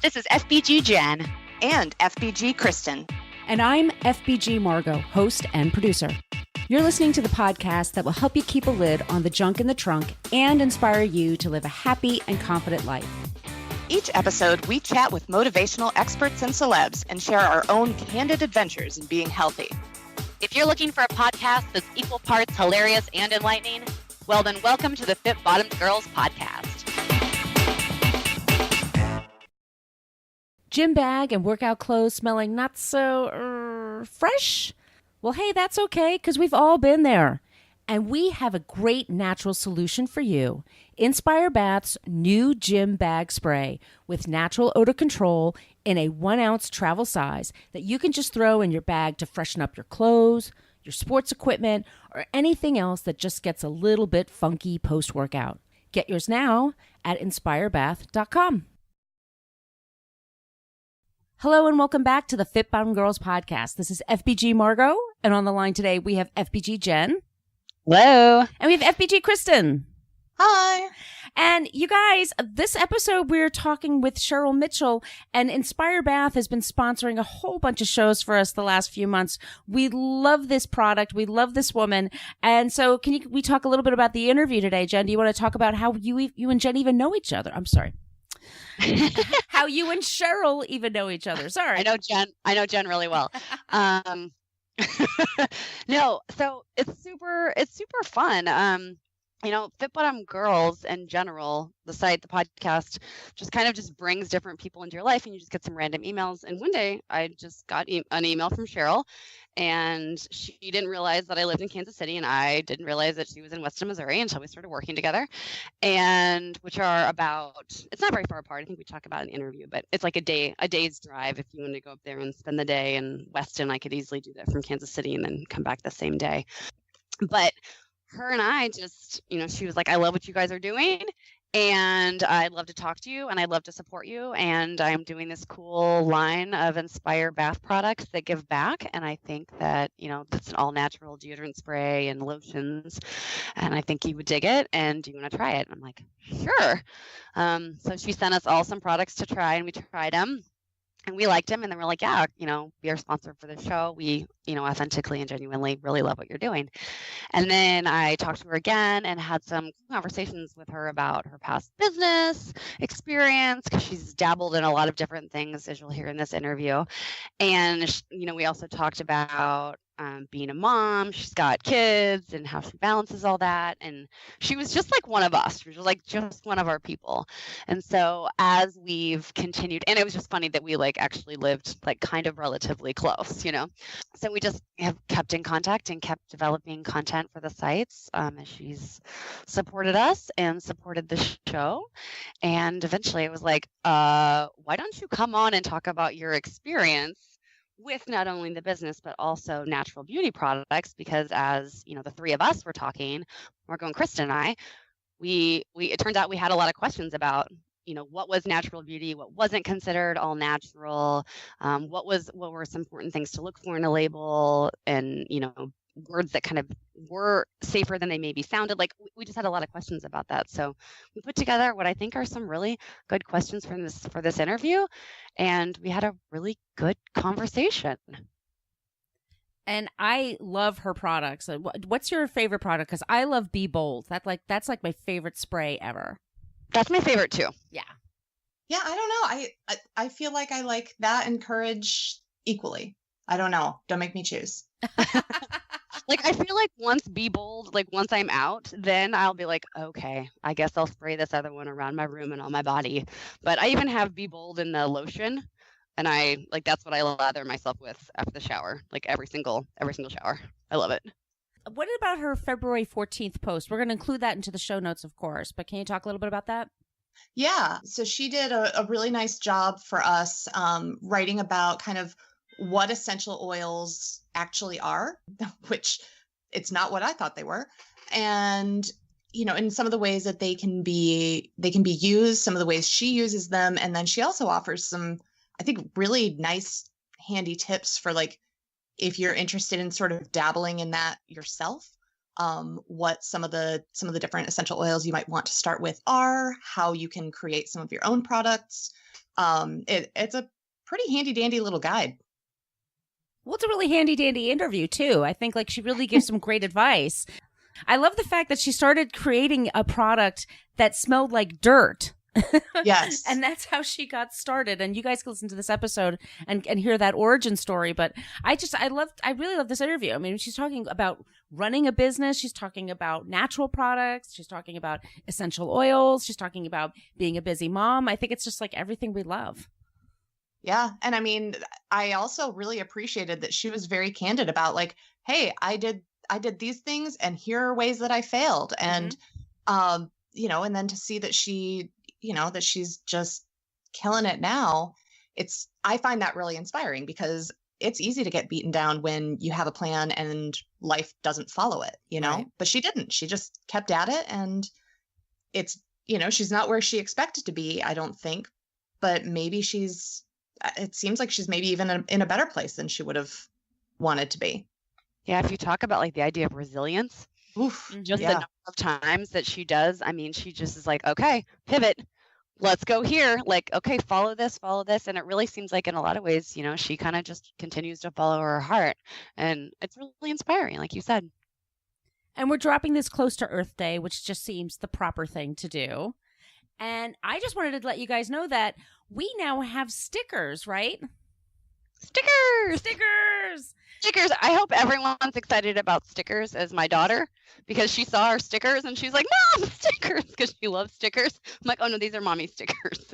This is FBG Jenn. And FBG Kristen. And I'm FBG Margot, host and producer. You're listening to the podcast that will help you keep a lid on the junk in the trunk and inspire you to live a happy and confident life. Each episode, we chat with motivational experts and celebs and share our own candid adventures in being healthy. If you're looking for a podcast that's equal parts hilarious and enlightening, well then welcome to the Fit Bottomed Girls podcast. Gym bag and workout clothes smelling not so fresh? Well, hey, that's okay, because we've all been there. And we have a great natural solution for you. Inspire Bath's new gym bag spray with natural odor control in a 1-ounce travel size that you can just throw in your bag to freshen up your clothes, your sports equipment, or anything else that just gets a little bit funky post-workout. Get yours now at inspirebath.com. Hello and welcome back to the Fit Bottomed Girls podcast. This is FBG Margot, and on the line today we have FBG Jenn. Hello. And we have FBG Kristen. Hi. And you guys, this episode we're talking with Cheryl Mitchell, and Inspire Bath has been sponsoring a whole bunch of shows for us the last few months. We love this product. We love this woman. And so we talk a little bit about the interview today? Jenn, do you want to talk about how you and Jenn even know each other? I'm sorry. How you and Cheryl even know each other. Sorry. I know Jenn really well. No, so it's super fun. Fit Bottomed Girls in general, the site, the podcast, just brings different people into your life, and you just get some random emails. And one day I just got an email from Cheryl, and she didn't realize that I lived in Kansas City, and I didn't realize that she was in Weston, Missouri until we started working together, and which are it's not very far apart. I think we talk about it in the interview, but it's like a day's drive. If you want to go up there and spend the day in Weston, I could easily do that from Kansas City and then come back the same day. But her and I just, she was like, I love what you guys are doing, and I'd love to talk to you, and I'd love to support you, and I'm doing this cool line of Inspire Bath products that give back, and I think that, that's an all-natural deodorant spray and lotions, and I think you would dig it, and do you want to try it? And I'm like, sure. So she sent us all some products to try, and we tried them. And we liked him, and then we're like, yeah, be our sponsor for the show. We, authentically and genuinely really love what you're doing. And then I talked to her again and had some conversations with her about her past business experience, because she's dabbled in a lot of different things, as you'll hear in this interview. And, we also talked about being a mom. She's got kids and how she balances all that. And she was just like one of us. She was like just one of our people. And so as we've continued, and it was just funny that we actually lived kind of relatively close, So we just have kept in contact and kept developing content for the sites. As she's supported us and supported the show. And eventually it was like, why don't you come on and talk about your experience with not only the business, but also natural beauty products? Because as the three of us were talking, Margot and Kristen and I, it turns out we had a lot of questions about, what was natural beauty, what wasn't considered all natural, what were some important things to look for in a label, and, words that kind of were safer than they maybe sounded. We just had a lot of questions about that. So we put together what I think are some really good questions for this interview, and we had a really good conversation. And I love her products. What's your favorite product? Because I love Be Bold. That's my favorite spray ever. That's my favorite too. Yeah. Yeah, I don't know. I feel like I like that and Courage equally. I don't know. Don't make me choose. I feel like once Be Bold, once I'm out, then I'll be like, okay, I guess I'll spray this other one around my room and on my body. But I even have Be Bold in the lotion, and I that's what I lather myself with after the shower, every single shower. I love it. What about her February 14th post? We're going to include that into the show notes, of course, but can you talk a little bit about that? Yeah. So she did a really nice job for us writing about kind of what essential oils actually are, which it's not what I thought they were. And, in some of the ways that they can be used, some of the ways she uses them. And then she also offers some, I think, really nice, handy tips for if you're interested in sort of dabbling in that yourself, what some of the different essential oils you might want to start with are, how you can create some of your own products, It's a pretty handy dandy little guide. Well, it's a really handy dandy interview too. I think like she really gives some great advice. I love the fact that she started creating a product that smelled like dirt. Yes. And that's how she got started. And you guys can listen to this episode and hear that origin story. But I really love this interview. I mean, she's talking about running a business. She's talking about natural products. She's talking about essential oils. She's talking about being a busy mom. I think it's just like everything we love. Yeah. And I mean, I also really appreciated that she was very candid about like, hey, I did these things and here are ways that I failed. And, and then to see that that she's just killing it now, I find that really inspiring because it's easy to get beaten down when you have a plan and life doesn't follow it, Right. but she didn't. She just kept at it, and it's, she's not where she expected to be, I don't think, but maybe it seems like she's maybe even in a better place than she would have wanted to be. Yeah, if you talk about like the idea of resilience, just the number of times that she does, I mean, she just is like, okay, pivot, let's go here. Like, okay, follow this. And it really seems like in a lot of ways, she kind of just continues to follow her heart. And it's really inspiring, like you said. And we're dropping this close to Earth Day, which just seems the proper thing to do. And I just wanted to let you guys know that we now have stickers, right? Stickers! I hope everyone's excited about stickers as my daughter, because she saw our stickers and she's like, Mom, stickers, because she loves stickers. I'm like, oh no, these are mommy stickers.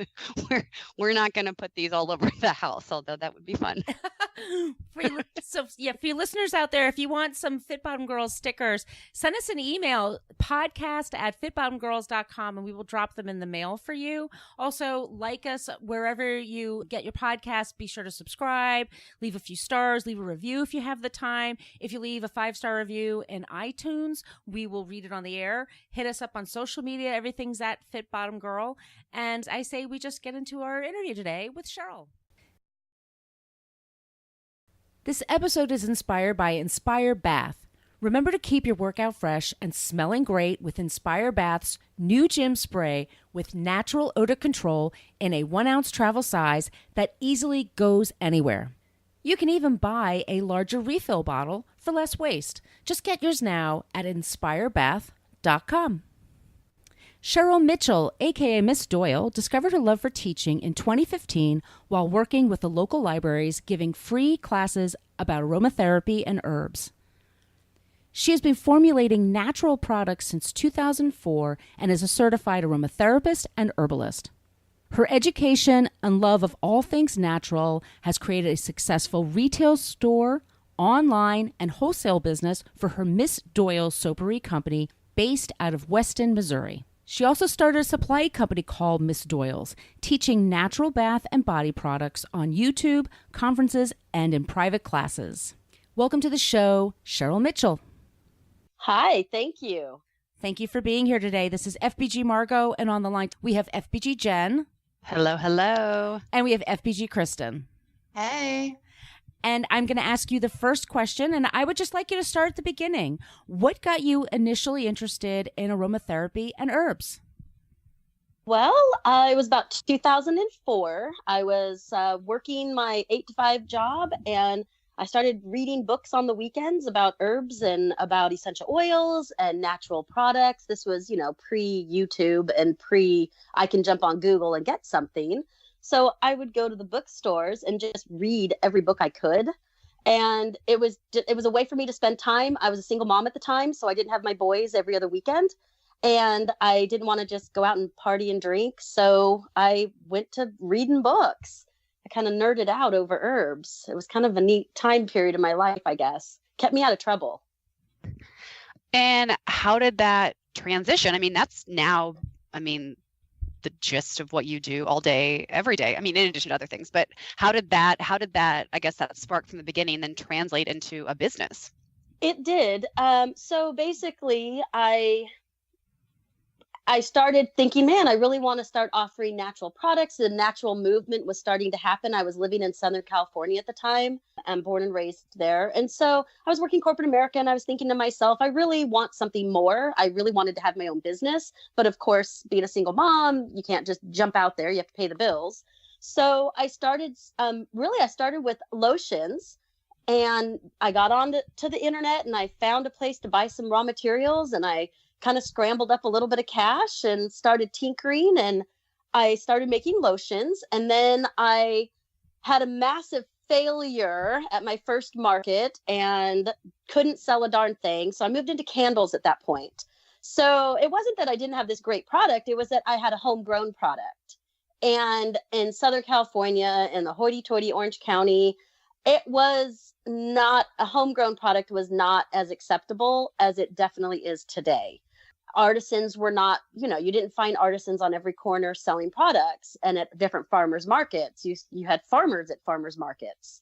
We're not going to put these all over the house, although that would be fun. For you listeners out there, if you want some Fit Bottom Girls stickers, send us an email, podcast@fitbottomgirls.com, and we will drop them in the mail for you. Also, like us wherever you get your podcast. Be sure to subscribe, leave a few stars, leave a review if you have the time. If you leave a 5-star review in iTunes, we will read it on the air. Hit us up on social media. Everything's at Fit Bottom Girl. And I say we just get into our interview today with Cheryl. This episode is inspired by Inspire Bath. Remember to keep your workout fresh and smelling great with Inspire Bath's new gym spray with natural odor control in a 1-ounce travel size that easily goes anywhere. You can even buy a larger refill bottle for less waste. Just get yours now at inspirebath.com. Cheryl Mitchell, aka Miss Doyle, discovered her love for teaching in 2015 while working with the local libraries giving free classes about aromatherapy and herbs. She has been formulating natural products since 2004 and is a certified aromatherapist and herbalist. Her education and love of all things natural has created a successful retail store, online, and wholesale business for her Miss Doyle Soapery company based out of Weston, Missouri. She also started a supply company called Miss Doyle's, teaching natural bath and body products on YouTube, conferences, and in private classes. Welcome to the show, Cheryl Mitchell. Hi, thank you. Thank you for being here today. This is FBG Margot, and on the line we have FBG Jenn. Hello. And we have FBG Kristen. Hey. And I'm going to ask you the first question, and I would just like you to start at the beginning. What got you initially interested in aromatherapy and herbs? Well, it was about 2004. I was working my 8-to-5 job, and I started reading books on the weekends about herbs and about essential oils and natural products. This was, pre-YouTube and I can jump on Google and get something. So I would go to the bookstores and just read every book I could. And it was a way for me to spend time. I was a single mom at the time, so I didn't have my boys every other weekend. And I didn't want to just go out and party and drink. So I went to reading books. I kind of nerded out over herbs. It was kind of a neat time period in my life, I guess. Kept me out of trouble. And how did that transition? I mean, that's now, the gist of what you do all day, every day. In addition to other things, but how did that, I guess that spark from the beginning then translate into a business? It did. So basically I started thinking, man, I really want to start offering natural products. The natural movement was starting to happen. I was living in Southern California at the time. I'm born and raised there. And so I was working corporate America, and I was thinking to myself, I really want something more. I really wanted to have my own business. But of course, being a single mom, you can't just jump out there. You have to pay the bills. So I started, I started with lotions, and I got on to the internet, and I found a place to buy some raw materials, and I kind of scrambled up a little bit of cash and started tinkering, and I started making lotions. And then I had a massive failure at my first market and couldn't sell a darn thing. So I moved into candles at that point. So it wasn't that I didn't have this great product. It was that I had a homegrown product. And in Southern California, in the hoity-toity Orange County, it was not, a homegrown product was not as acceptable as it definitely is today. Artisans were not, you didn't find artisans on every corner selling products, and at different farmers markets. You had farmers at farmers markets.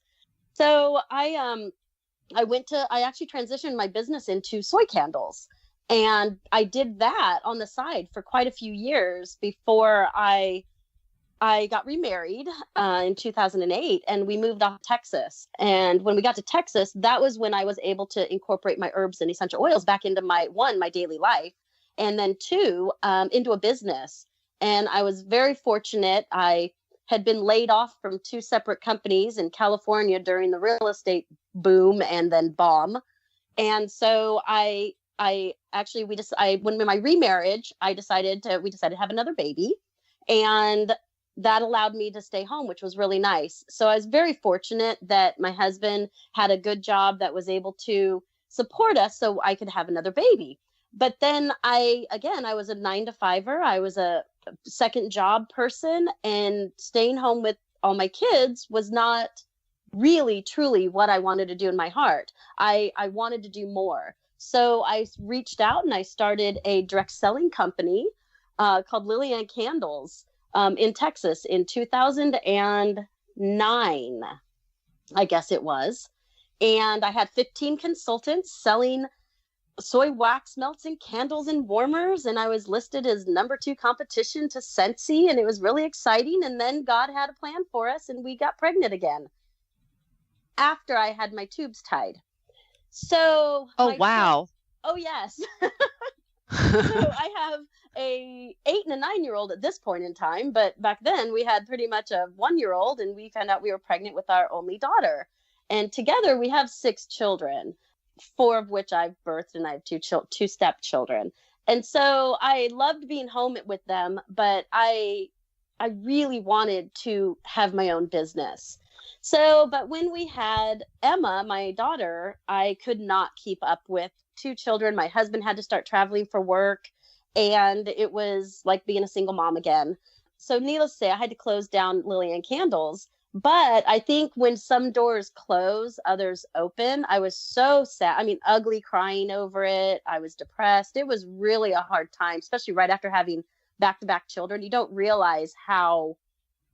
So I actually transitioned my business into soy candles. And I did that on the side for quite a few years before I got remarried in 2008, and we moved off Texas. And when we got to Texas, that was when I was able to incorporate my herbs and essential oils back into my daily life, and then two, into a business. And I was very fortunate. I had been laid off from two separate companies in California during the real estate boom and then bomb. And so when my remarriage, we decided to have another baby, and that allowed me to stay home, which was really nice. So I was very fortunate that my husband had a good job that was able to support us so I could have another baby. But then I was a 9-to-5er. I was a second job person, and staying home with all my kids was not really, truly what I wanted to do in my heart. I wanted to do more. So I reached out and I started a direct selling company called Lillian Candles in Texas in 2009, I guess it was. And I had 15 consultants selling soy wax melts and candles and warmers. And I was listed as number 2 competition to Scentsy. And it was really exciting. And then God had a plan for us, and we got pregnant again after I had my tubes tied. So, wow. Oh, yes. So I have a 8 and a 9-year-old at this point in time, but back then we had pretty much a 1-year-old, and we found out we were pregnant with our only daughter. And together we have 6 children, 4 of which I've birthed, and I have 2 stepchildren. And so I loved being home with them, but I really wanted to have my own business. So, but when we had Emma, my daughter, I could not keep up with 2 children. My husband had to start traveling for work, and it was like being a single mom again. So needless to say, I had to close down Lillian Candles. But I think when some doors close, others open. I was so sad. I mean, ugly, crying over it. I was depressed. It was really a hard time, especially right after having back-to-back children. You don't realize how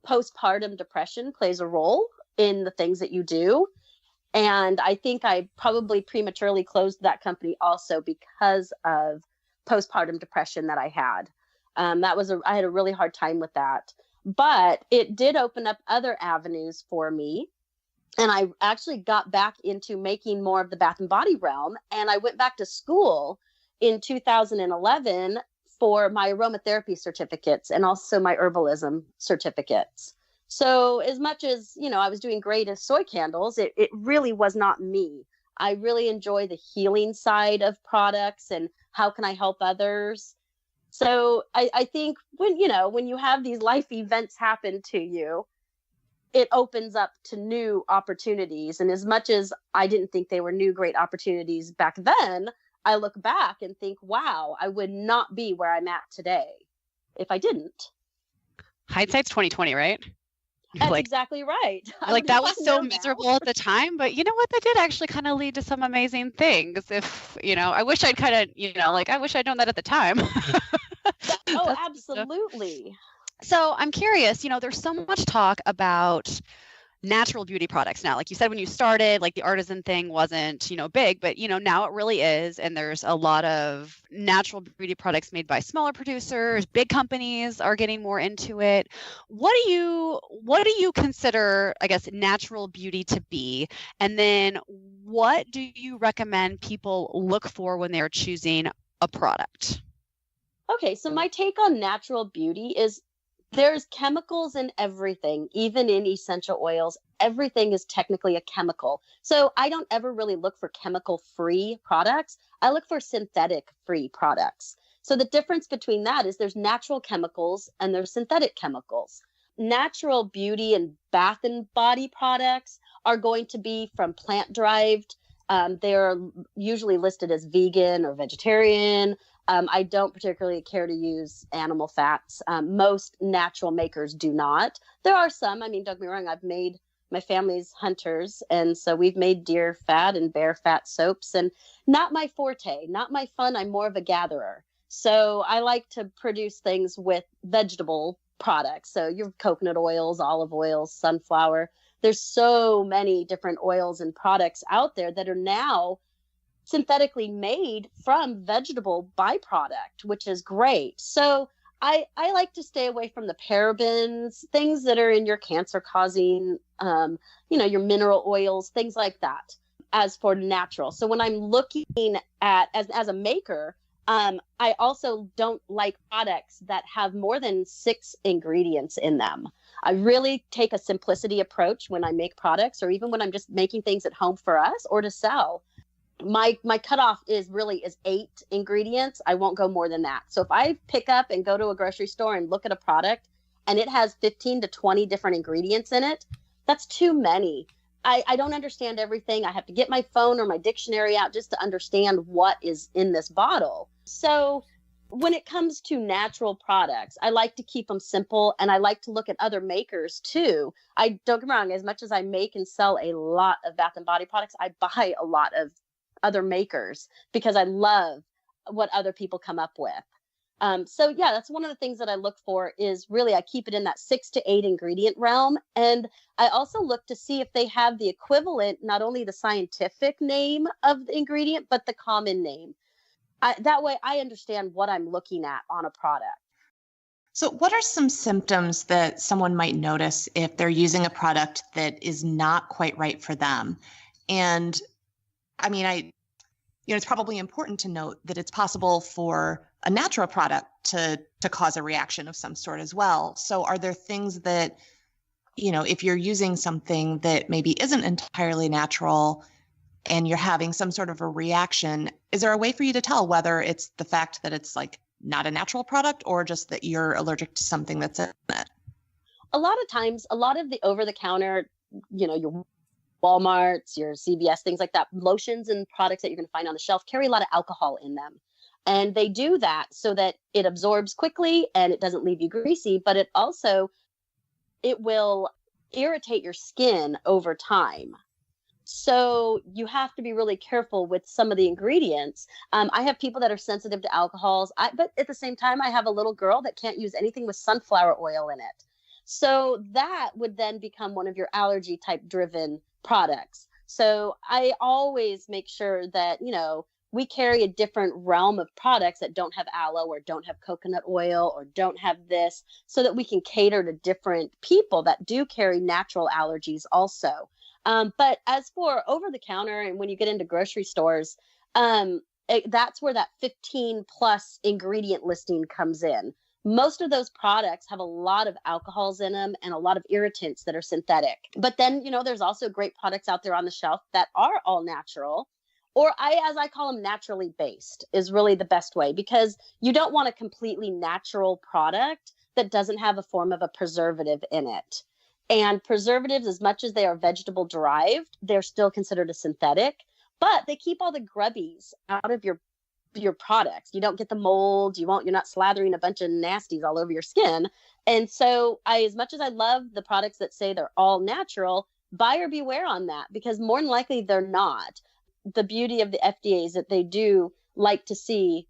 postpartum depression plays a role in the things that you do. And I think I probably prematurely closed that company also because of postpartum depression that I had. I had a really hard time with that. But it did open up other avenues for me. And I actually got back into making more of the bath and body realm. And I went back to school in 2011 for my aromatherapy certificates and also my herbalism certificates. So as much as, I was doing great as soy candles, it really was not me. I really enjoy the healing side of products and how can I help others. So I think when you have these life events happen to you, it opens up to new opportunities. And as much as I didn't think they were new, great opportunities back then, I look back and think, wow, I would not be where I'm at today if I didn't. Hindsight's 2020, right? That's exactly right. Like that was so miserable at the time, but you know what? That did actually kind of lead to some amazing things. If, I wish I'd kind of, I wish I'd known that at the time. Oh, absolutely. So I'm curious, there's so much talk about natural beauty products now. Like you said, when you started, like the artisan thing wasn't, big, but, now it really is. And there's a lot of natural beauty products made by smaller producers. Big companies are getting more into it. What do you consider, I guess, natural beauty to be? And then what do you recommend people look for when they're choosing a product? Okay, so my take on natural beauty is There's chemicals in everything, even in essential oils. Everything is technically a chemical. So I don't ever really look for chemical-free products. I look for synthetic-free products. So the difference between that is there's natural chemicals and there's synthetic chemicals. Natural beauty and bath and body products are going to be from plant-derived. They're usually listed as vegan or vegetarian. I don't particularly care to use animal fats. Most natural makers do not. There are some. I mean, don't get me wrong, my family's hunters, and so we've made deer fat and bear fat soaps, and not my forte, not my fun. I'm more of a gatherer. So I like to produce things with vegetable products. So your coconut oils, olive oils, sunflower. There's so many different oils and products out there that are now synthetically made from vegetable byproduct, which is great. So I like to stay away from the parabens, things that are in your cancer causing, your mineral oils, things like that, as for natural. So when I'm looking at, as a maker, I also don't like products that have more than 6 ingredients in them. I really take a simplicity approach when I make products, or even when I'm just making things at home for us or to sell. My cutoff is 8 ingredients. I won't go more than that. So if I pick up and go to a grocery store and look at a product and it has 15 to 20 different ingredients in it, that's too many. I don't understand everything. I have to get my phone or my dictionary out just to understand what is in this bottle. So when it comes to natural products, I like to keep them simple, and I like to look at other makers too. I don't get me wrong, as much as I make and sell a lot of bath and body products, I buy a lot of other makers because I love what other people come up with. So yeah, that's one of the things that I look for is really I keep it in that 6 to 8 ingredient realm. And I also look to see if they have the equivalent, not only the scientific name of the ingredient, but the common name. That way I understand what I'm looking at on a product. So what are some symptoms that someone might notice if they're using a product that is not quite right for them? And I mean, it's probably important to note that it's possible for a natural product to cause a reaction of some sort as well. So are there things that, if you're using something that maybe isn't entirely natural and you're having some sort of a reaction, is there a way for you to tell whether it's the fact that it's like not a natural product or just that you're allergic to something that's in it? A lot of times, a lot of the over-the-counter, your Walmarts, your CVS, things like that, lotions and products that you're going to find on the shelf carry a lot of alcohol in them. And they do that so that it absorbs quickly and it doesn't leave you greasy, but it will irritate your skin over time. So you have to be really careful with some of the ingredients. I have people that are sensitive to alcohols, but at the same time, I have a little girl that can't use anything with sunflower oil in it. So that would then become one of your allergy type driven products. So I always make sure that, we carry a different realm of products that don't have aloe or don't have coconut oil or don't have this, so that we can cater to different people that do carry natural allergies also. But as for over the counter and when you get into grocery stores, that's where that 15 plus ingredient listing comes in. Most of those products have a lot of alcohols in them and a lot of irritants that are synthetic. But then, there's also great products out there on the shelf that are all natural, or as I call them, naturally based is really the best way, because you don't want a completely natural product that doesn't have a form of a preservative in it. And preservatives, as much as they are vegetable derived, they're still considered a synthetic, but they keep all the grubbies out of your products. You don't get the mold. You're not slathering a bunch of nasties all over your skin. And so as much as I love the products that say they're all natural, buyer beware on that, because more than likely they're not. The beauty of the FDA is that they do like to see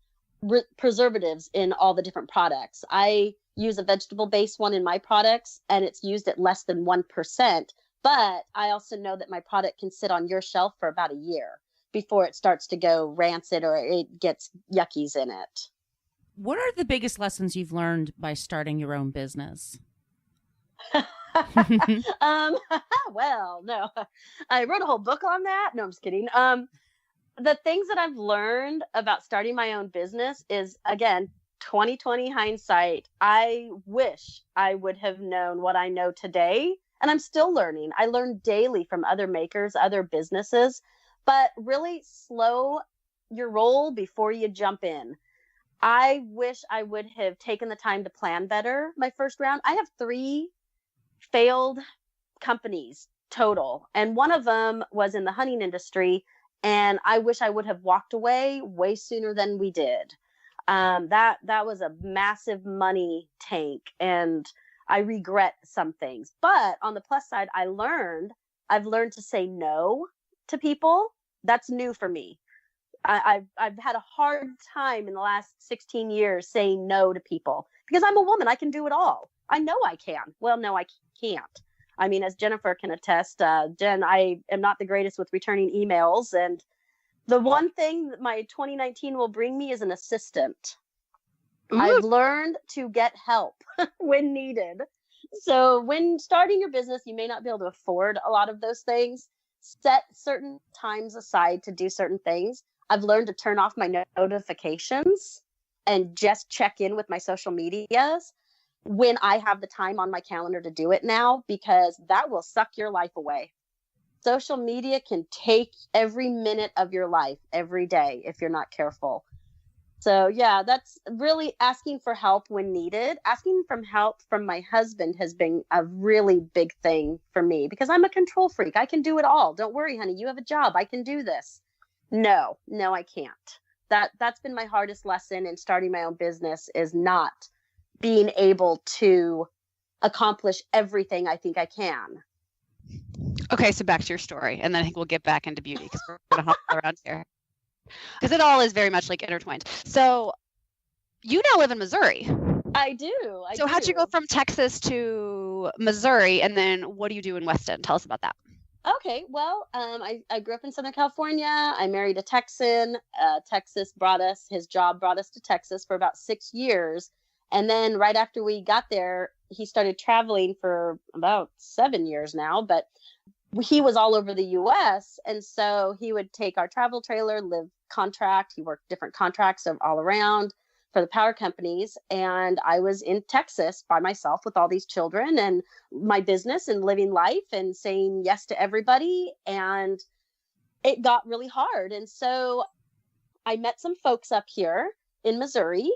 preservatives in all the different products. I use a vegetable-based one in my products, and it's used at less than 1%. But I also know that my product can sit on your shelf for about a year before it starts to go rancid or it gets yuckies in it. What are the biggest lessons you've learned by starting your own business? Well, no, I wrote a whole book on that. No, I'm just kidding. The things that I've learned about starting my own business is, again, 2020 hindsight, I wish I would have known what I know today. And I'm still learning. I learn daily from other makers, other businesses, but really slow your roll before you jump in. I wish I would have taken the time to plan better my first round. I have 3 failed companies total, and one of them was in the hunting industry, and I wish I would have walked away way sooner than we did. That was a massive money tank, and I regret some things. But on the plus side, I've learned to say no to people. That's new for me. I've had a hard time in the last 16 years saying no to people because I'm a woman. I can do it all. I know I can. Well, no, I can't. I mean, as Jennifer can attest, Jen, I am not the greatest with returning emails. And the one thing that my 2019 will bring me is an assistant. Ooh. I've learned to get help when needed. So when starting your business, you may not be able to afford a lot of those things. Set certain times aside to do certain things. I've learned to turn off my notifications and just check in with my social medias when I have the time on my calendar to do it now, because that will suck your life away. Social media can take every minute of your life every day if you're not careful. So yeah, that's really asking for help when needed. Asking for help from my husband has been a really big thing for me because I'm a control freak. I can do it all. Don't worry, honey, you have a job. I can do this. No, I can't. That's been my hardest lesson in starting my own business, is not being able to accomplish everything I think I can. Okay, so back to your story, and then I think we'll get back into beauty because we're going to hop around here. Because it all is very much like intertwined. So you now live in Missouri. I do. So how'd you go from Texas to Missouri, and then what do you do in Weston? Tell us about that. Okay, well, I grew up in Southern California. I married a Texan. His job brought us to Texas for about 6 years. And then right after we got there, he started traveling for about 7 years now, but he was all over the US. And so he would take our travel trailer, live contract. He worked different contracts all around for the power companies. And I was in Texas by myself with all these children and my business and living life and saying yes to everybody. And it got really hard. And so I met some folks up here in Missouri,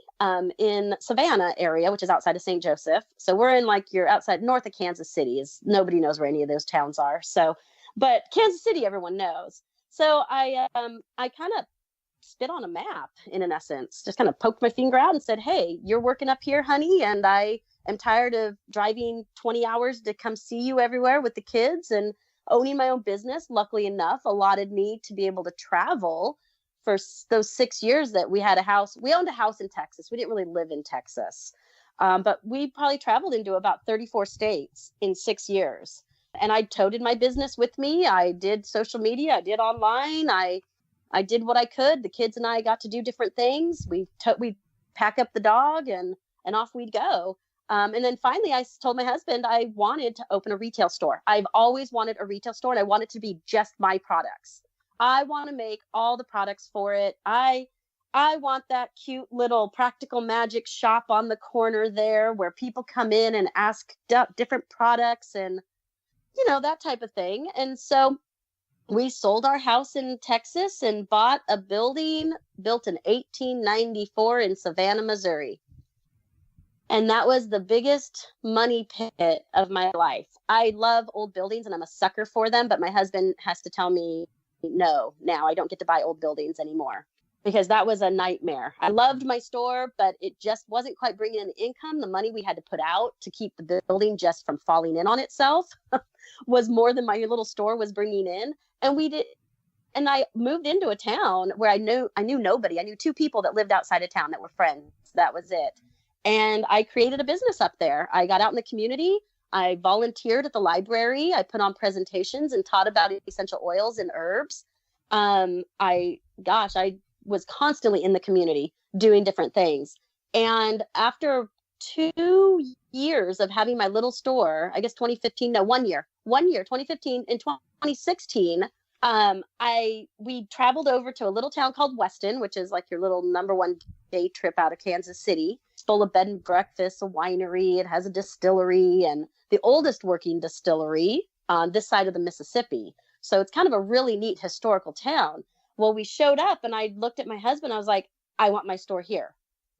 in Savannah area, which is outside of St. Joseph. So we're in you're outside north of Kansas City. Nobody knows where any of those towns are. So, but Kansas City, everyone knows. So I kind of spit on a map in an essence, just kind of poked my finger out and said, hey, you're working up here, honey. And I am tired of driving 20 hours to come see you everywhere with the kids, and owning my own business, luckily enough, allotted me to be able to travel for those 6 years that we had a house. We owned a house in Texas. We didn't really live in Texas, but we probably traveled into about 34 states in 6 years. And I toted my business with me. I did social media. I did online. I did what I could. The kids and I got to do different things. We'd pack up the dog and off we'd go. And then finally I told my husband I wanted to open a retail store. I've always wanted a retail store, and I want it to be just my products. I want to make all the products for it. I want that cute little Practical Magic shop on the corner there where people come in and ask different products and, that type of thing. And so we sold our house in Texas and bought a building built in 1894 in Savannah, Missouri. And that was the biggest money pit of my life. I love old buildings and I'm a sucker for them, but my husband has to tell me, no, now I don't get to buy old buildings anymore, because that was a nightmare. I loved my store, but it just wasn't quite bringing in the income. The money we had to put out to keep the building just from falling in on itself was more than my little store was bringing in. And I moved into a town where I knew nobody. I knew 2 people that lived outside of town that were friends. That was it. And I created a business up there. I got out in the community. I volunteered at the library. I put on presentations and taught about essential oils and herbs. I was constantly in the community doing different things. And after 2 years of having my little store, I guess 2015, 2016, We traveled over to a little town called Weston, which is like your little #1 day trip out of Kansas City. It's full of bed and breakfast, a winery. It has a distillery, and the oldest working distillery on this side of the Mississippi. So it's kind of a really neat historical town. Well, we showed up and I looked at my husband. I was like, I want my store here.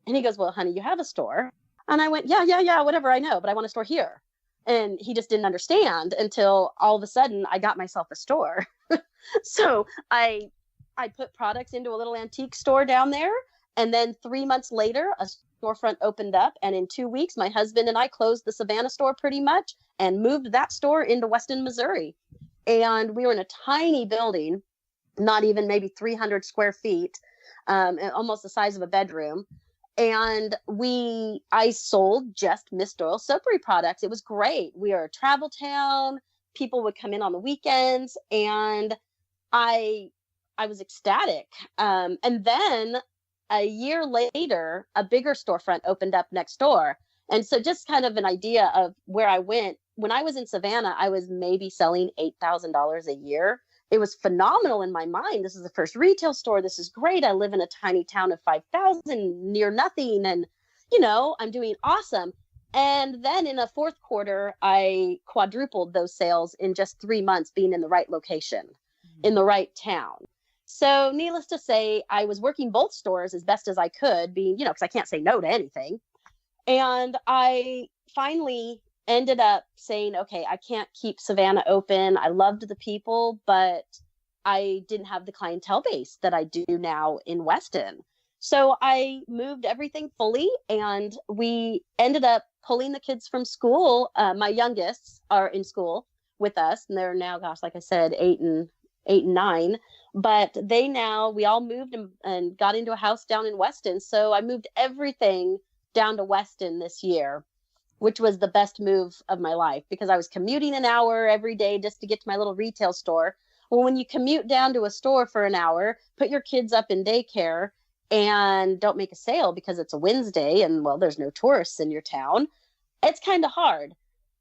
And he goes, well, honey, you have a store. And I went, yeah, whatever, I know, but I want a store here. And he just didn't understand until all of a sudden I got myself a store. So I put products into a little antique store down there. And then 3 months later, a storefront opened up. And in 2 weeks, my husband and I closed the Savannah store pretty much and moved that store into Weston, Missouri. And we were in a tiny building, not even maybe 300 square feet, almost the size of a bedroom. And I sold just Miss Doyle Soapery products. It was great. We are a travel town. People would come in on the weekends, and I was ecstatic. And then a year later, a bigger storefront opened up next door. And so just kind of an idea of where I went. When I was in Savannah, I was maybe selling $8,000 a year. It was phenomenal in my mind. This is the first retail store. This is great. I live in a tiny town of 5,000, near nothing. And, I'm doing awesome. And then in the fourth quarter, I quadrupled those sales in just 3 months, being in the right location, in the right town. So needless to say, I was working both stores as best as I could, being, because I can't say no to anything. And I finally ended up saying, okay, I can't keep Savannah open. I loved the people, but I didn't have the clientele base that I do now in Weston. So I moved everything fully, and we ended up pulling the kids from school. My youngest are in school with us, and they're now, gosh, like I said, 8 and 9. But we all moved and got into a house down in Weston. So I moved everything down to Weston this year, which was the best move of my life, because I was commuting an hour every day just to get to my little retail store. Well, when you commute down to a store for an hour, put your kids up in daycare, and don't make a sale because it's a Wednesday and, well, there's no tourists in your town, it's kind of hard.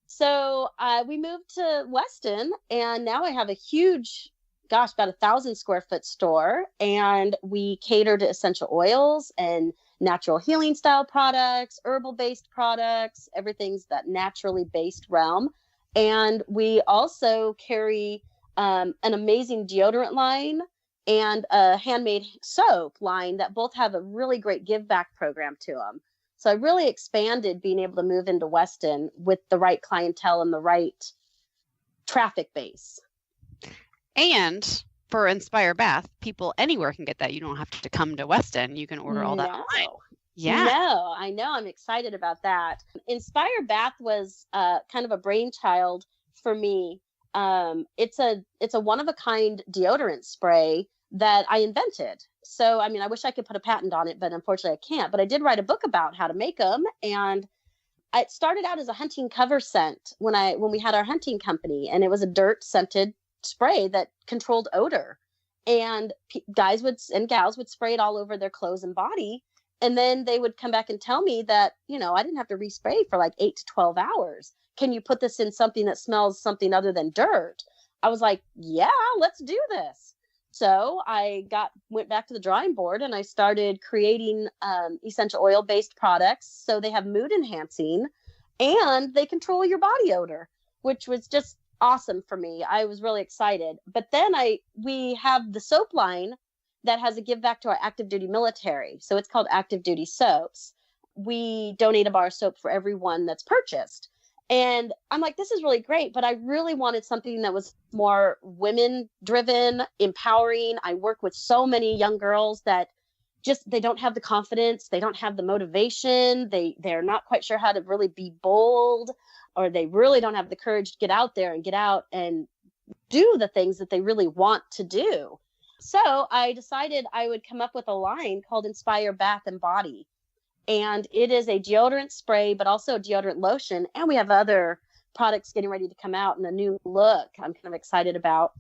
So we moved to Weston, and now I have a huge, about 1,000 square foot store, and we cater to essential oils and natural healing style products, herbal based products, everything's that naturally based realm. And we also carry an amazing deodorant line and a handmade soap line that both have a really great give back program to them. So I really expanded being able to move into Weston with the right clientele and the right traffic base. And for Inspire Bath, people anywhere can get that. You don't have to come to Weston. You can order all that online. Yeah. No, I know. I'm excited about that. Inspire Bath was kind of a brainchild for me. It's a one-of-a-kind deodorant spray that I invented. So, I mean, I wish I could put a patent on it, but unfortunately I can't. But I did write a book about how to make them. And it started out as a hunting cover scent when we had our hunting company. And it was a dirt-scented spray that controlled odor. And guys and gals would spray it all over their clothes and body. And then they would come back and tell me that, I didn't have to respray for like 8 to 12 hours. Can you put this in something that smells something other than dirt? I was like, yeah, let's do this. So I went back to the drawing board, and I started creating essential oil based products. So they have mood enhancing and they control your body odor, which was just awesome for me. I was really excited. But then we have the soap line that has a give back to our active duty military. So it's called Active Duty Soaps. We donate a bar of soap for everyone that's purchased. And I'm like, this is really great, but I really wanted something that was more women driven, empowering. I work with so many young girls that they don't have the confidence. They don't have the motivation. They're not quite sure how to really be bold, or they really don't have the courage to get out there and get out and do the things that they really want to do. So I decided I would come up with a line called Inspire Bath and Body. And it is a deodorant spray, but also a deodorant lotion. And we have other products getting ready to come out in a new look. I'm kind of excited about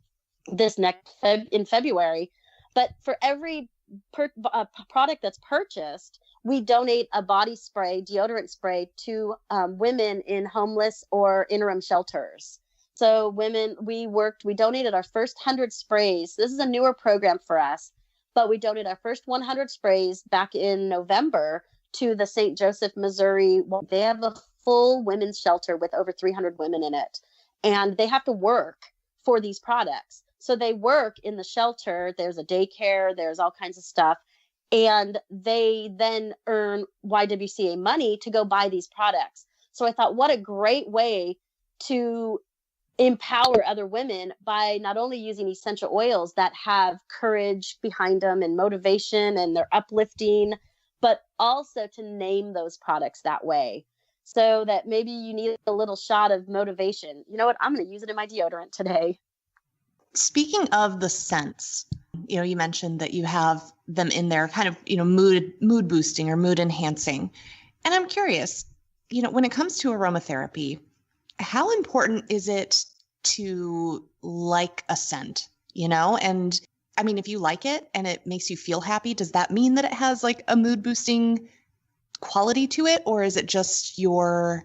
this in February. But for every product that's purchased, we donate a body spray, deodorant spray, to women in homeless or interim shelters. So we donated our first 100 sprays. This is a newer program for us, but we donated our first 100 sprays back in November to the St. Joseph, Missouri. Well, they have a full women's shelter with over 300 women in it, and they have to work for these products. So they work in the shelter. There's a daycare, there's all kinds of stuff. And they then earn YWCA money to go buy these products. So I thought, what a great way to empower other women by not only using essential oils that have courage behind them and motivation and they're uplifting, but also to name those products that way. So that maybe you need a little shot of motivation. You know what? I'm going to use it in my deodorant today. Speaking of the scents, you mentioned that you have them in there kind of, mood boosting or mood enhancing. And I'm curious, when it comes to aromatherapy, how important is it to like a scent, And I mean, if you like it and it makes you feel happy, does that mean that it has like a mood boosting quality to it? Or is it just your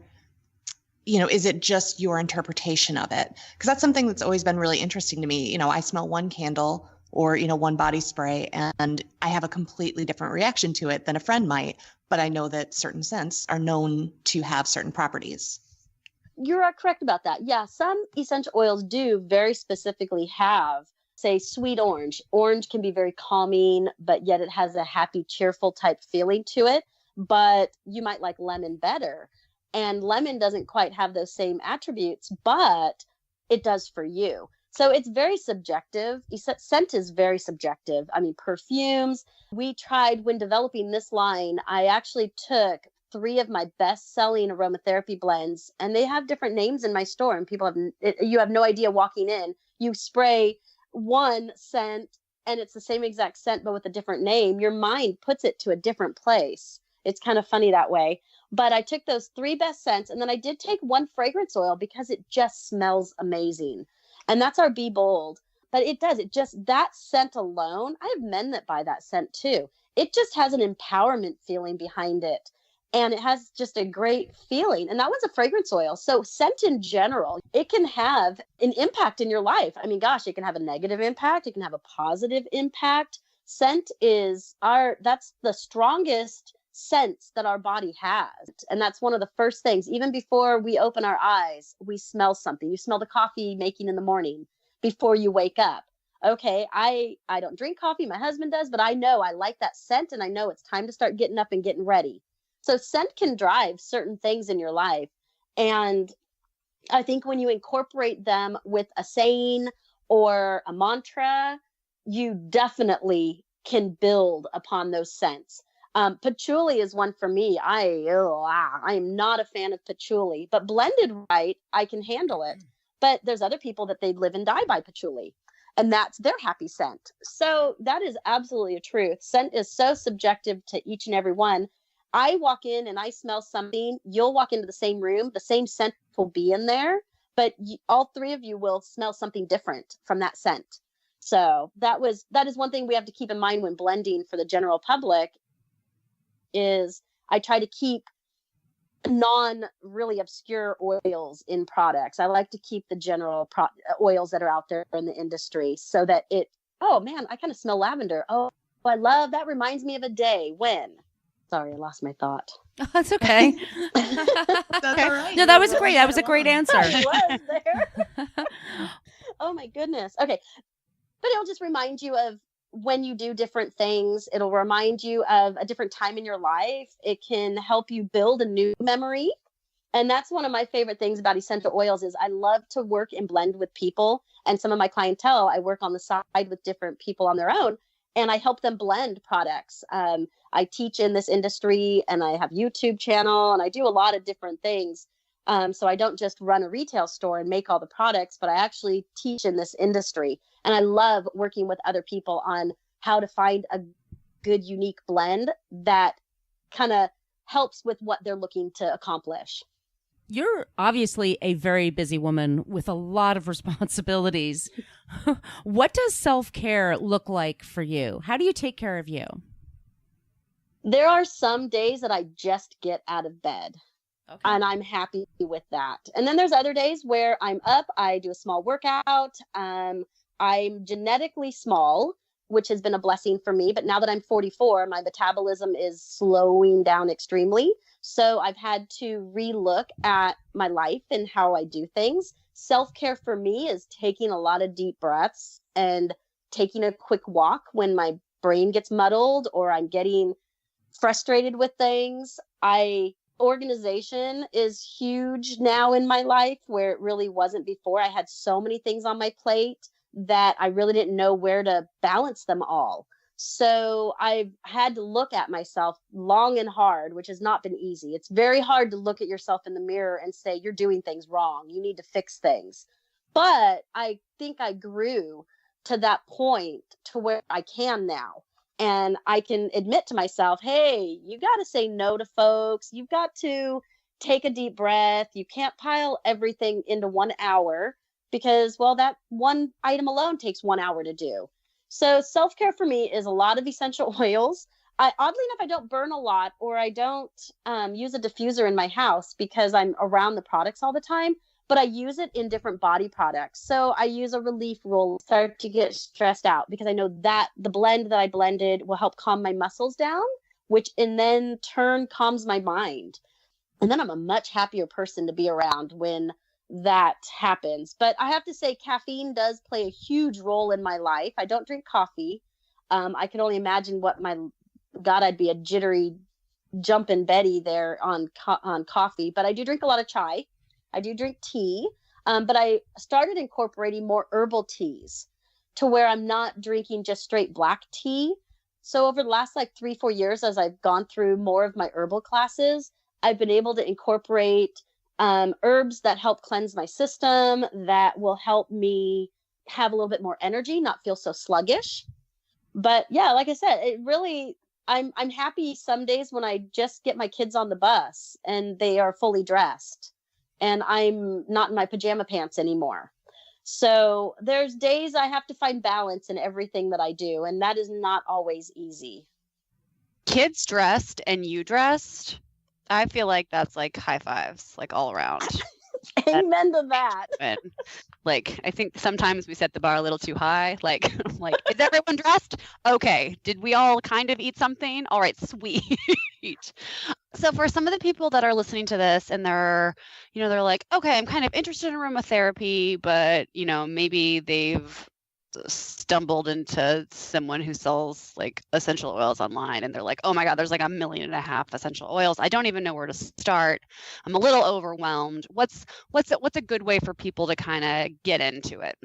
interpretation of it? Because that's something that's always been really interesting to me. I smell one candle or, one body spray, and I have a completely different reaction to it than a friend might. But I know that certain scents are known to have certain properties. You are correct about that. Yeah, some essential oils do very specifically have, say, sweet orange. Orange can be very calming, but yet it has a happy, cheerful type feeling to it. But you might like lemon better. And lemon doesn't quite have those same attributes, but it does for you. So it's very subjective. Scent is very subjective. I mean, perfumes. We tried, when developing this line, I actually took 3 of my best-selling aromatherapy blends, and they have different names in my store. And you have no idea walking in. You spray one scent, and it's the same exact scent, but with a different name. Your mind puts it to a different place. It's kind of funny that way. But I took those 3 best scents, and then I did take 1 fragrance oil because it just smells amazing. And that's our Be Bold. But that scent alone, I have men that buy that scent too. It just has an empowerment feeling behind it. And it has just a great feeling. And that one's a fragrance oil. So scent in general, it can have an impact in your life. I mean, gosh, it can have a negative impact. It can have a positive impact. Scent that's the strongest sense that our body has. And that's one of the first things. Even before we open our eyes, we smell something. You smell the coffee making in the morning before you wake up. Okay, I don't drink coffee. My husband does, but I know I like that scent, and I know it's time to start getting up and getting ready. So scent can drive certain things in your life. And I think when you incorporate them with a saying or a mantra, you definitely can build upon those scents. Patchouli is one for me. I am not a fan of patchouli, but blended right, I can handle it. But there's other people that they live and die by patchouli, and that's their happy scent. So that is absolutely a truth. Scent is so subjective to each and every one. I walk in and I smell something. You'll walk into the same room. The same scent will be in there, but all 3 of you will smell something different from that scent. So that is one thing we have to keep in mind when blending for the general public. Is I try to keep non-really obscure oils in products. I like to keep the general oils that are out there in the industry so that oh man, I kind of smell lavender. Oh, I love, that reminds me of a day when, sorry, I lost my thought. Oh, that's okay. That's all right. No, that was a great answer. I was there. Oh my goodness. Okay. But it'll just remind you of when you do different things. It'll remind you of a different time in your life. It can help you build a new memory. And that's one of my favorite things about essential oils is I love to work and blend with people. And some of my clientele, I work on the side with different people on their own, and I help them blend products. I teach in this industry, and I have YouTube channel, and I do a lot of different things. So I don't just run a retail store and make all the products, but I actually teach in this industry. And I love working with other people on how to find a good, unique blend that kind of helps with what they're looking to accomplish. You're obviously a very busy woman with a lot of responsibilities. What does self-care look like for you? How do you take care of you? There are some days that I just get out of bed. Okay. And I'm happy with that. And then there's other days where I'm up, I do a small workout. I'm genetically small, which has been a blessing for me. But now that I'm 44, my metabolism is slowing down extremely. So I've had to relook at my life and how I do things. Self-care for me is taking a lot of deep breaths and taking a quick walk when my brain gets muddled or I'm getting frustrated with things. Organization is huge now in my life where it really wasn't before. I had so many things on my plate that I really didn't know where to balance them all. So I've had to look at myself long and hard, which has not been easy. It's very hard to look at yourself in the mirror and say, you're doing things wrong. You need to fix things. But I think I grew to that point to where I can now. And I can admit to myself, hey, you got to say no to folks. You've got to take a deep breath. You can't pile everything into 1 hour because, well, that one item alone takes 1 hour to do. So self-care for me is a lot of essential oils. Oddly enough, I don't burn a lot, or I don't use a diffuser in my house because I'm around the products all the time, but I use it in different body products. So I use a relief roll, start to get stressed out because I know that the blend that I blended will help calm my muscles down, which in then turn calms my mind. And then I'm a much happier person to be around when that happens. But I have to say, caffeine does play a huge role in my life. I don't drink coffee. I can only imagine God, I'd be a jittery jumping Betty there on coffee. But I do drink a lot of chai. I do drink tea. But I started incorporating more herbal teas to where I'm not drinking just straight black tea. So over the last 3-4 years, as I've gone through more of my herbal classes, I've been able to incorporate herbs that help cleanse my system, that will help me have a little bit more energy, not feel so sluggish. But yeah, like I said, it really, I'm happy some days when I just get my kids on the bus and they are fully dressed and I'm not in my pajama pants anymore. So there's days I have to find balance in everything that I do, and that is not always easy. Kids dressed and you dressed, I feel like that's high fives, all around. Amen to that. I think sometimes we set the bar a little too high. Is everyone dressed? Okay. Did we all kind of eat something? All right, sweet. So for some of the people that are listening to this and they're like, okay, I'm kind of interested in aromatherapy, but maybe they've stumbled into someone who sells essential oils online and they're like, oh my God, there's 1.5 million essential oils. I don't even know where to start. I'm a little overwhelmed. What's a good way for people to kind of get into it?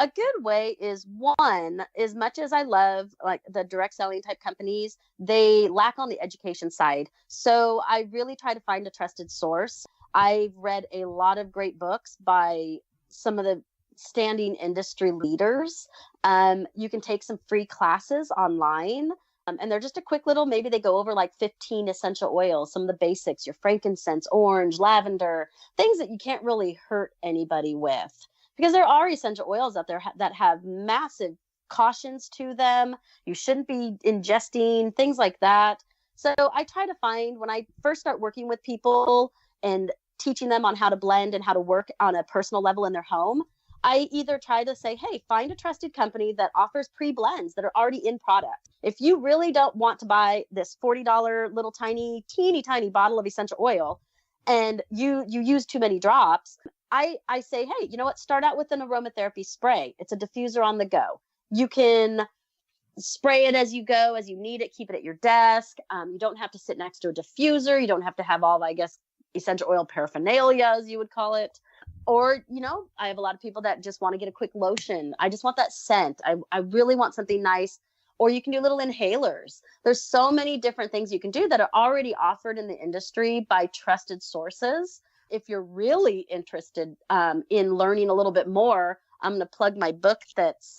A good way is, one, as much as I love the direct selling type companies, they lack on the education side. So I really try to find a trusted source. I've read a lot of great books by some of the standing industry leaders. You can take some free classes online, and they're just a quick little, maybe they go over 15 essential oils, some of the basics, your frankincense, orange, lavender, things that you can't really hurt anybody with, because there are essential oils out there that have massive cautions to them. You shouldn't be ingesting things like that. So I try to find, when I first start working with people and teaching them on how to blend and how to work on a personal level in their home, I either try to say, hey, find a trusted company that offers pre-blends that are already in product. If you really don't want to buy this $40 little teeny tiny bottle of essential oil and you use too many drops, I say, hey, you know what? Start out with an aromatherapy spray. It's a diffuser on the go. You can spray it as you go, as you need it. Keep it at your desk. You don't have to sit next to a diffuser. You don't have to have all, essential oil paraphernalia, as you would call it. Or, I have a lot of people that just want to get a quick lotion. I just want that scent. I really want something nice. Or you can do little inhalers. There's so many different things you can do that are already offered in the industry by trusted sources. If you're really interested in learning a little bit more, I'm going to plug my book that's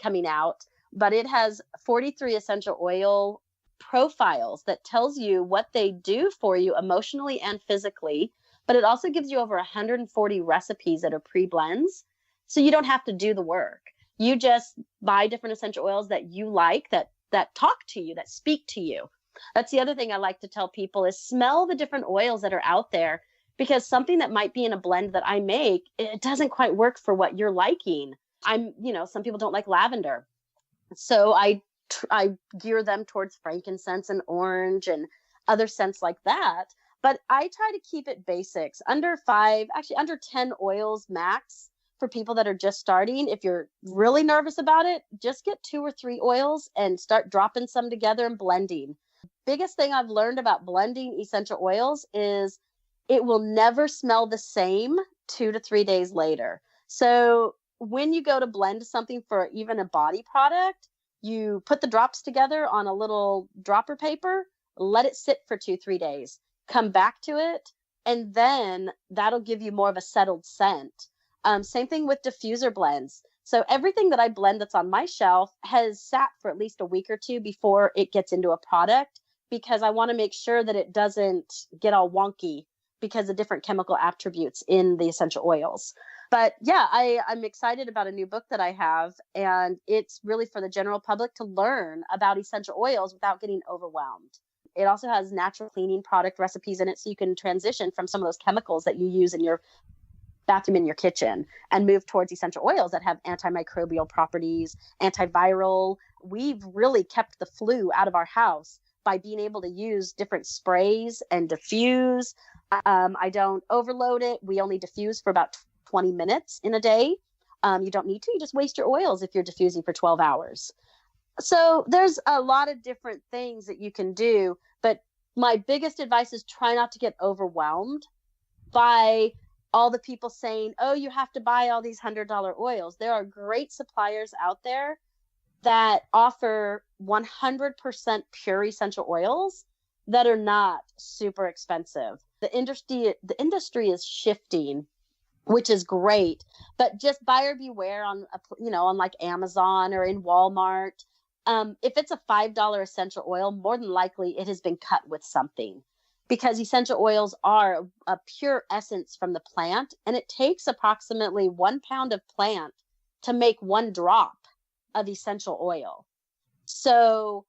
coming out. But it has 43 essential oil profiles that tells you what they do for you emotionally and physically. But it also gives you over 140 recipes that are pre-blends. So you don't have to do the work. You just buy different essential oils that you like, that talk to you, that speak to you. That's the other thing I like to tell people is smell the different oils that are out there, because something that might be in a blend that I make, it doesn't quite work for what you're liking. Some people don't like lavender. So I gear them towards frankincense and orange and other scents like that. But I try to keep it basics, under 10 oils max for people that are just starting. If you're really nervous about it, just get 2 or 3 oils and start dropping some together and blending. Biggest thing I've learned about blending essential oils is it will never smell the same 2 to 3 days later. So when you go to blend something for even a body product, you put the drops together on a little dropper paper, let it sit for 2-3 days, come back to it, and then that'll give you more of a settled scent. Same thing with diffuser blends. So everything that I blend that's on my shelf has sat for at least a week or 2 before it gets into a product, because I want to make sure that it doesn't get all wonky because of different chemical attributes in the essential oils. But yeah, I'm excited about a new book that I have, and it's really for the general public to learn about essential oils without getting overwhelmed. It also has natural cleaning product recipes in it, so you can transition from some of those chemicals that you use in your bathroom, in your kitchen, and move towards essential oils that have antimicrobial properties, antiviral. We've really kept the flu out of our house by being able to use different sprays and diffuse. I don't overload it. We only diffuse for about 20 minutes in a day. You don't need to. You just waste your oils if you're diffusing for 12 hours. So there's a lot of different things that you can do. But my biggest advice is try not to get overwhelmed by all the people saying, oh, you have to buy all these $100 oils. There are great suppliers out there that offer 100% pure essential oils that are not super expensive. The industry is shifting, which is great, but just buyer beware on like Amazon or in Walmart. If it's a $5 essential oil, more than likely it has been cut with something, because essential oils are a pure essence from the plant, and it takes approximately 1 pound of plant to make 1 drop of essential oil. So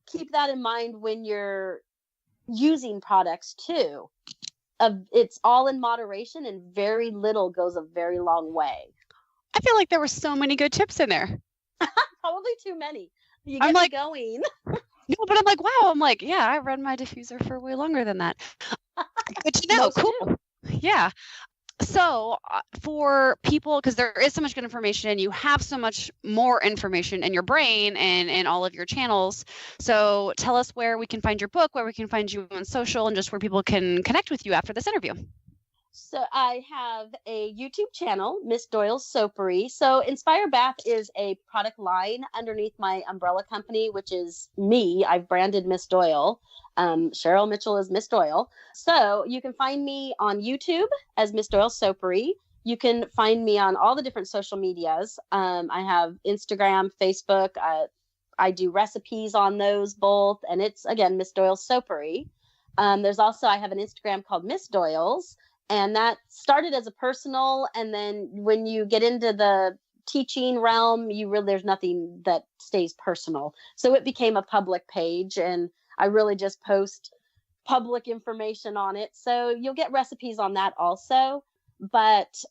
keep that in mind when you're using products too. It's all in moderation, and very little goes a very long way. I feel like there were so many good tips in there. Probably too many. You get me going. No, but I'm like, wow. I'm like, yeah, I run my diffuser for way longer than that. Good to know. Cool. Yeah. So for people, because there is so much good information, you have so much more information in your brain and in all of your channels. So tell us where we can find your book, where we can find you on social, and just where people can connect with you after this interview. So I have a YouTube channel, Miss Doyle's Soapery. So Inspire Bath is a product line underneath my umbrella company, which is me. I've branded Miss Doyle. Cheryl Mitchell is Miss Doyle. So you can find me on YouTube as Miss Doyle's Soapery. You can find me on all the different social medias. I have Instagram, Facebook. I do recipes on those both. And it's, again, Miss Doyle's Soapery. There's also, I have an Instagram called Miss Doyle's. And that started as a personal, and then when you get into the teaching realm, there's nothing that stays personal. So it became a public page, and I really just post public information on it. So you'll get recipes on that also. But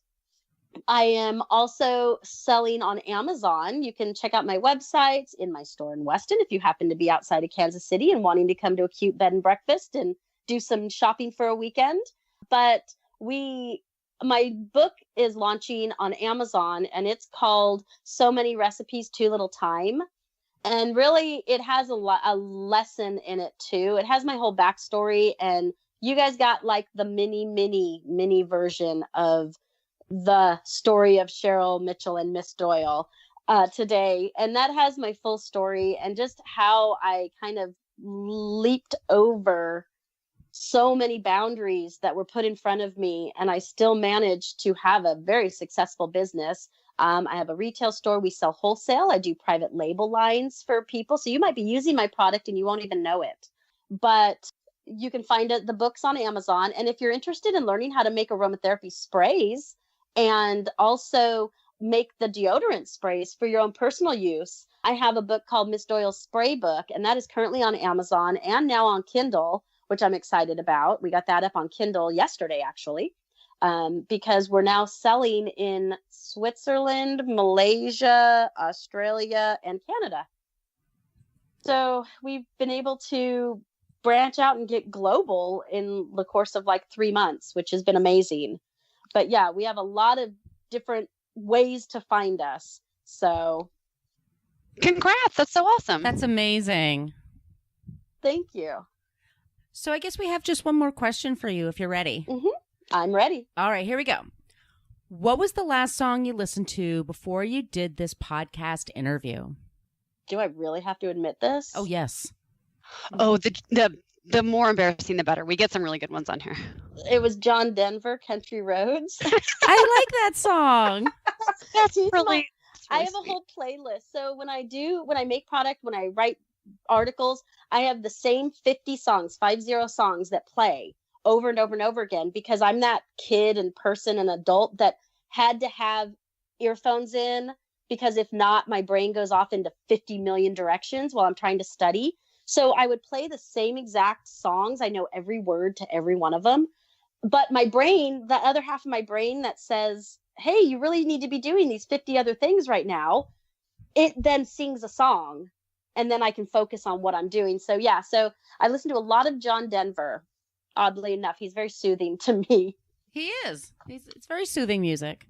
I am also selling on Amazon. You can check out my websites in my store in Weston if you happen to be outside of Kansas City and wanting to come to a cute bed and breakfast and do some shopping for a weekend. But my book is launching on Amazon, and it's called So Many Recipes, Too Little Time. And really, it has a lesson in it too. It has my whole backstory, and you guys got like the mini version of the story of Cheryl Mitchell and Miss Doyle today. And that has my full story and just how I kind of leaped over so many boundaries that were put in front of me, and I still managed to have a very successful business. I have a retail store. We sell wholesale. I do private label lines for people. So you might be using my product and you won't even know it. But you can find the books on Amazon. And if you're interested in learning how to make aromatherapy sprays and also make the deodorant sprays for your own personal use. I have a book called Miss Doyle's Spray Book, and that is currently on Amazon and now on Kindle, which I'm excited about. We got that up on Kindle yesterday, actually, because we're now selling in Switzerland, Malaysia, Australia, and Canada. So we've been able to branch out and get global in the course of like 3 months, which has been amazing. But yeah, we have a lot of different ways to find us. So congrats. That's so awesome. That's amazing. Thank you. So I guess we have just one more question for you if you're ready. Mm-hmm. I'm ready. All right, here we go. What was the last song you listened to before you did this podcast interview? Do I really have to admit this? Oh, yes. Oh, the more embarrassing, the better. We get some really good ones on here. It was John Denver, Country Roads. I like that song. That's really I have sweet. a whole playlist. So when I make product, when I write articles, I have the same 50 songs that play over and over and over again, because I'm that kid and person and adult that had to have earphones in, because if not, my brain goes off into 50 million directions while I'm trying to study. So I would play the same exact songs. I know every word to every one of them. But my brain, the other half of my brain that says, hey, you really need to be doing these 50 other things right now, it then sings a song, and then I can focus on what I'm doing. So yeah, so I listen to a lot of John Denver. Oddly enough, he's very soothing to me. He is. It's very soothing music.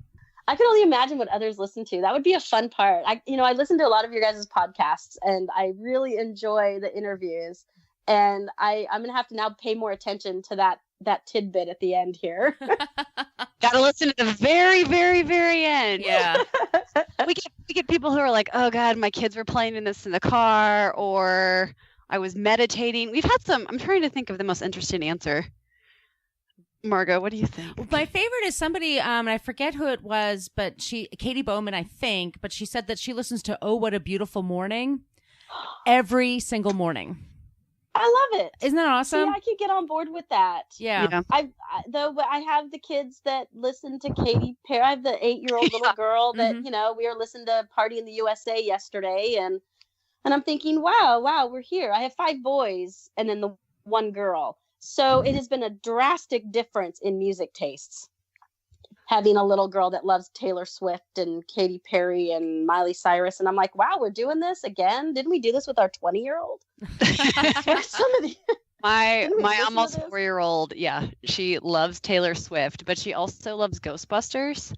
I can only imagine what others listen to. That would be a fun part. I listen to a lot of your guys' podcasts, and I really enjoy the interviews. And I'm going to have to now pay more attention to that tidbit at the end here. Got to listen to the very, very, very end. Yeah. we get people who are like, oh God, my kids were playing this in the car, or I was meditating. We've had some. I'm trying to think of the most interesting answer. Margo, what do you think? My favorite is somebody, I forget who it was, but Katie Bowman, I think, but she said that she listens to Oh, What a Beautiful Morning every single morning. I love it. Isn't that awesome? See, I could get on board with that. Yeah. I have the kids that listen to Katy Perry. I have the 8-year-old little girl that, we were listening to Party in the USA yesterday, and I'm thinking, wow, we're here. I have 5 boys and then the 1 girl. So it has been a drastic difference in music tastes. Having a little girl that loves Taylor Swift and Katy Perry and Miley Cyrus. And I'm like, wow, we're doing this again? Didn't we do this with our 20-year-old? My almost 4-year-old, yeah, she loves Taylor Swift, but she also loves Ghostbusters.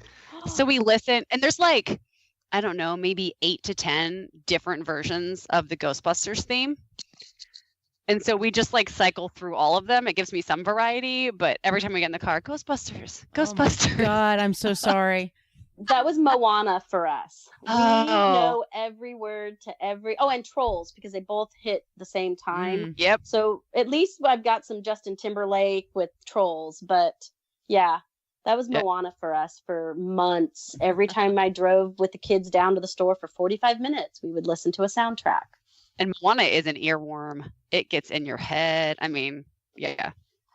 So we listen, and there's like, I don't know, maybe 8 to 10 different versions of the Ghostbusters theme. And so we just like cycle through all of them. It gives me some variety, but every time we get in the car, Ghostbusters. Oh my God, I'm so sorry. That was Moana for us. We know every word to every. Oh, and Trolls, because they both hit the same time. Yep. So at least I've got some Justin Timberlake with Trolls, but yeah, that was Moana for us for months. Every time I drove with the kids down to the store for 45 minutes, we would listen to a soundtrack. And Moana is an earworm. It gets in your head. I mean, yeah.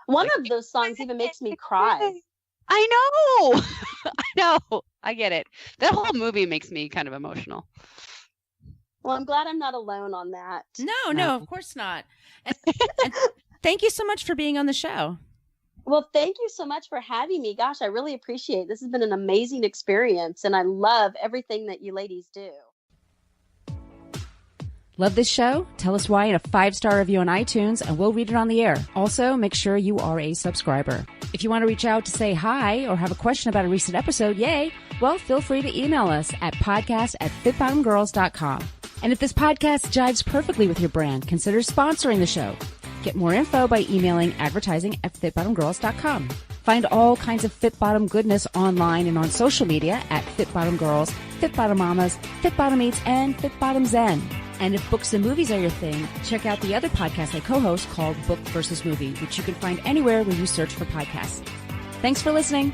One of those songs even makes me cry. I know. I know. I get it. That whole movie makes me kind of emotional. Well, I'm glad I'm not alone on that. No, of course not. And thank you so much for being on the show. Well, thank you so much for having me. Gosh, I really appreciate it. This has been an amazing experience, and I love everything that you ladies do. Love this show? Tell us why in a 5-star review on iTunes, and we'll read it on the air. Also, make sure you are a subscriber. If you want to reach out to say hi or have a question about a recent episode, yay, well, feel free to email us at podcast@fitbottomgirls.com. And if this podcast jives perfectly with your brand, consider sponsoring the show. Get more info by emailing advertising@fitbottomgirls.com. Find all kinds of Fit Bottom goodness online and on social media at Fit Bottom Girls, Fit Bottom Mamas, Fit Bottom Eats, and Fit Bottom Zen. And if books and movies are your thing, check out the other podcast I co-host called Book versus Movie, which you can find anywhere where you search for podcasts. Thanks for listening.